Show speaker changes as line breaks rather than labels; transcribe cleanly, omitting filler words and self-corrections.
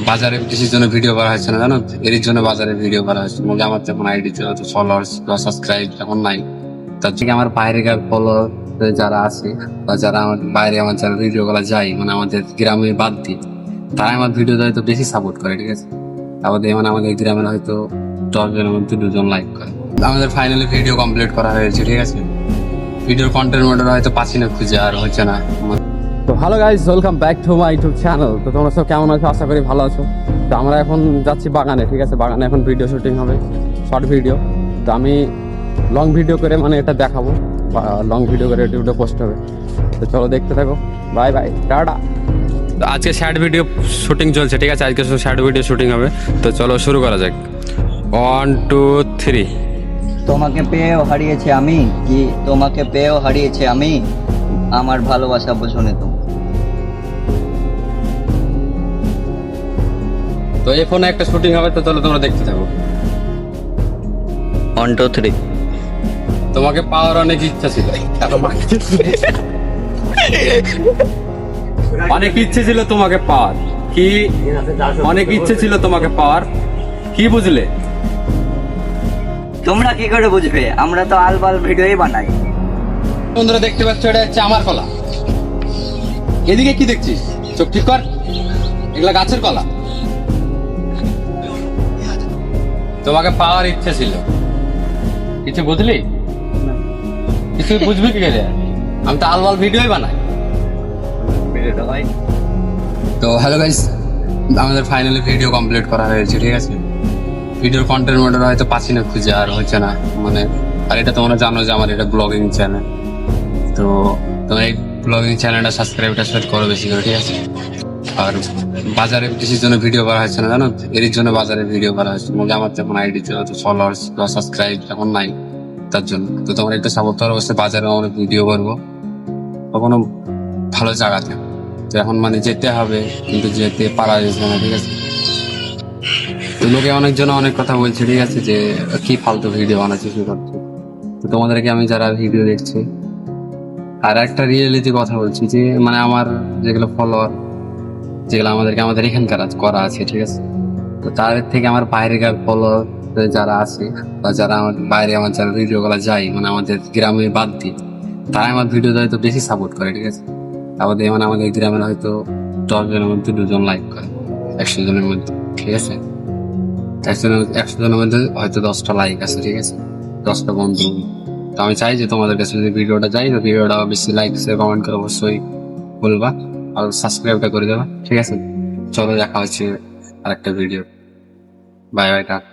বাজারে কিছুর জন্য ভিডিও করা হচ্ছে না, জানো? এর জন্য বাজারে ভিডিও করা হচ্ছে। বলে আমার তেমন আইডি ছিল, ফলোয়ার্স বা সাবস্ক্রাইব এখন নাই। তার থেকে আমার বাইরেকার ফলোয়ার যারা আছে বা যারা আমার বাইরে আমার যারা ভিডিও গুলা যায়, মানে আমাদের গ্রামে বাদ দিয়ে, তারা আমার ভিডিওতে হয়তো বেশি সাপোর্ট করে, ঠিক আছে? আমাদের গ্রামের হয়তো 10 জনের মধ্যে 2 জন লাইক করে। আমাদের ফাইনালি ভিডিও কমপ্লিট করা হয়েছে, ঠিক আছে? ভিডিওর কন্টেন্ট মডেল হয়তো পাচ্ছি না খুঁজে, আর হচ্ছে না। তো hello guys, welcome back to my YouTube channel. তো তোমরা সব কেমন আছো? আশা করি ভালো আছো। তো আমরা এখন যাচ্ছি বাগানে, ঠিক আছে? বাগানে এখন ভিডিও শুটিং হবে, শর্ট ভিডিও। তো আমি লং ভিডিও করে মানে এটা দেখাবো, বা লং ভিডিও করে ইউটিউবে পোস্ট হবে। তো চলো দেখতে থাকো, বাই বাই, টাটা। তো আজকে শর্ট ভিডিও শুটিং চলছে, ঠিক আছে? আজকে শর্ট ভিডিও শুটিং হবে। তো চলো শুরু করা যাক। 1 2 3।
তোমাকে পেয়েও হারিয়েছি আমি, কি তোমাকে পেয়েও হারিয়েছি আমি, আমার ভালোবাসা বোঝনে তো।
তো এই ফোনে একটা শুটিং হবে, তো চলো তোমরা দেখতে থাকো।
1 2 3।
তোমাকে পাওয়ার অনেক ইচ্ছা ছিল, অনেক ইচ্ছে ছিল তোমাকে পাওয়ার। কি অনেক ইচ্ছে ছিল তোমাকে পাওয়ার, কি বুঝলে?
তোমরা কি করে বুঝবে? আমরা তো আলবাল ভিডিওই বানাই।
বন্ধুরা দেখতে পাচ্ছ, এটা হচ্ছে আমার কলা। এদিকে কি দেখছিস? চোখ ঠিক কর, এগুলা গাছের কলা। তোমাকে পাওয়ার ইচ্ছে ছিল, কিছু বুঝলি? কিছু বুঝবি কি করে? আমি তো আলবাল ভিডিওই বানাই।
ভিডিওটা ভাই।
তো হ্যালো গাইস, আমাদের ফাইনালি ভিডিও কমপ্লিট করা হয়েছে, ঠিক আছে? ভিডিওর কন্টেন্ট মডেল হয়তো পাচ্ছি না খুঁজে, আর হচ্ছে না মানে। আর এটা তোমরা জানো যে আমার এটা ব্লগিং চ্যানেল। তো তোমরা এই ব্লগিং চ্যানেলটা সাবস্ক্রাইব করো বেশি করে, ঠিক আছে? আর বাজারে কিছুর জন্য ভিডিও করা হচ্ছে না, জানো? এর জন্য বাজারে ভিডিও করা হচ্ছে। বলে আমার তেমন আইডি ছিল, ফলোয়ার্স বা সাবস্ক্রাইব এখন নাই, তার জন্য। তো তোমরা একটু সাপোর্ট করো, অবশ্যই বাজারে অনেক ভিডিও করবো কখনো ভালো জায়গাতে। তো এখন মানে যেতে হবে, কিন্তু যেতে পারা যাচ্ছে না, ঠিক আছে? তো লোকে অনেকজন অনেক কথা বলছে, ঠিক আছে, যে কি ফালতু ভিডিও বানাচ্ছে, কি করছে। তো তোমাদেরকে আমি যারা ভিডিও দেখছি, আর একটা রিয়েলিটি কথা বলছি, যে মানে আমার যেগুলো ফলোয়ার, যেগুলো আমাদের এখানকার করা আছে, ঠিক আছে? তো তাদের থেকে আমার বাইরেকার ফলোয়ার যারা আছে বা যারা আমার বাইরে আমার যারা ভিডিও গুলা যায়, মানে আমাদের গ্রামে বাদ দিয়ে, তারা আমার ভিডিওতে হয়তো বেশি সাপোর্ট করে, ঠিক আছে? আমাদের গ্রামের হয়তো 10 জনের মধ্যে 2 জন লাইক করে, 100 জনের মধ্যে, ঠিক আছে? 100 জনের মধ্যে হয়তো 10টা লাইক আছে, ঠিক আছে? 10টা বন্ধু। তো আমি চাই যে তোমাদের কাছে যদি ভিডিওটা যাই, তো ভিডিওটা বেশি লাইক কমেন্ট করে অবশ্যই বলবা, আর সাবস্ক্রাইবটা করে দেবা, ঠিক আছে? চলো দেখা হচ্ছে আরেকটা ভিডিও। Bye bye, tata.